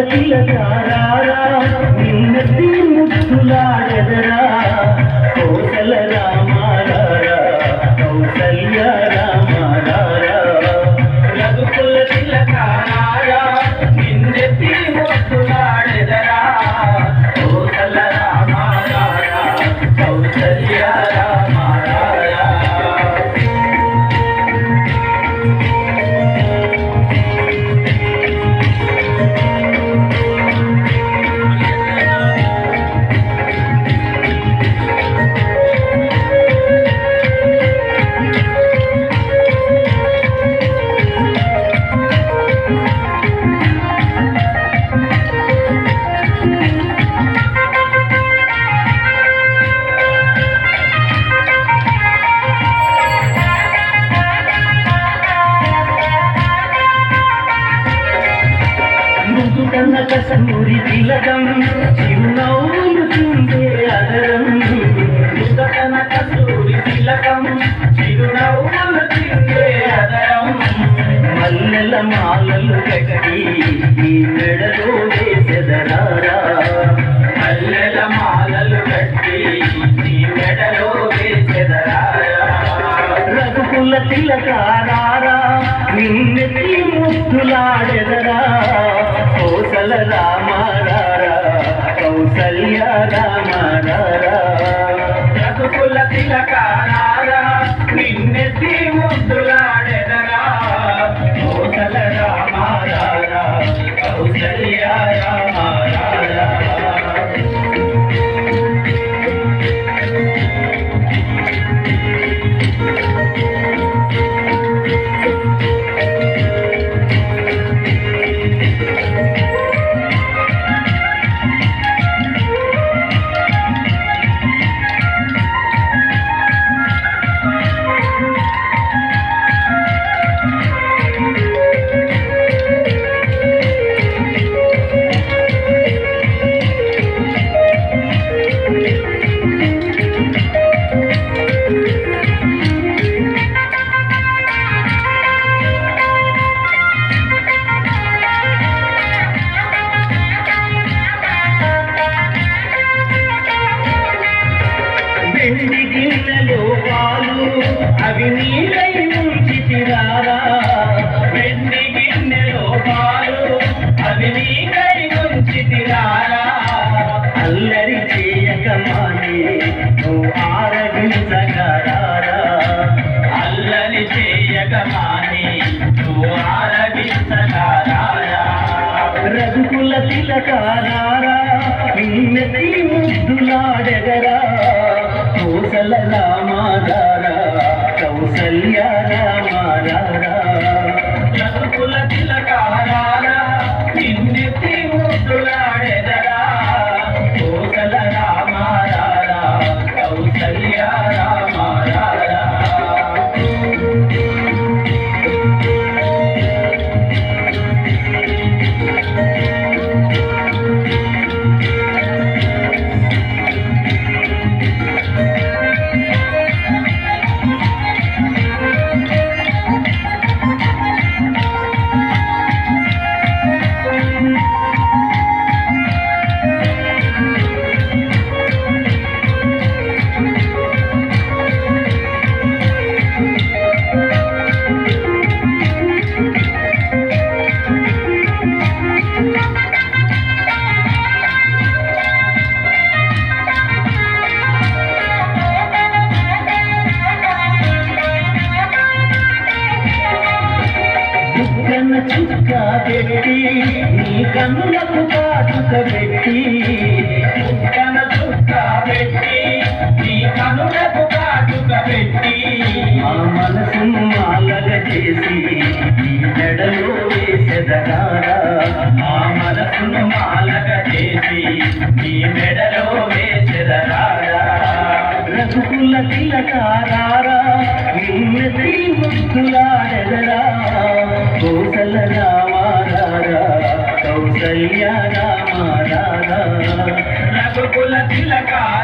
తిలకారా నిన్నటి ముద్దులాడెదరా కోసల రామారారా కౌసల్య రామారారా రఘుకుల తిలకారా నిన్నటి ముద్దులాడెదరా కోసల రామారారా కౌసల్య రామారారా కస్తూరి తిలకం చిరునవ్వులు చిందే అదరం ముదకన కస్తూరి తిలకం చిరునవ్వులు చిందే అదరం మల్లెల మాలలు కట్టి ఈ మెడలో వేసెదరారా మల్లెల మాలలు కట్టి ఈ మెడలో వేసెదరారా రఘుకుల తిలకారా నిన్నెత్తి ముద్దులాడెదరా కోసల రామారారా కౌసల్య రామారారా రఘుకుల తిలకారా నిన్నెత్తి ముద్దులాడెదరా కోసల రామారారా కౌసల్య రామారారా వెండి గిన్నెలో పాలు అవి నీలై ఉంచితిరారా వెండి గిన్నెలో పాలు అవి నీలై ఉంచితిరారా అల్లరి చేయక మాని నువ్వు ఆరగించగరారా అల్లరి చేయక మాని నువ్వు ఆరగించగరారా రఘుకుల తిలకారా నిన్నెత్తి ముద్దులాడెదరా కోసల రామారారా కౌసల్య రామారారా రఘుకుల తిలకారా నిన్నెత్తి ముద్దులాడెదరా కోసల రామారారా కౌసల్య రామారారా చుక్క పెట్టి నీ కన్నులకు కాటుక పెట్టి చుక్కన చుక్క పెట్టి నీ కన్నులకు కాటుక పెట్టి ఆ మనసును మాలగ చేసి నీ మెడలో వేసెదరారా ఆ మనసును మాలగ చేసి నీ మెడలో వేసెదరారా రఘుకుల తిలకారా నిన్నెత్తి ముద్దులాడెదరా కోసల రామారారా కౌసల్య రామారారా రఘుకుల తిలకారా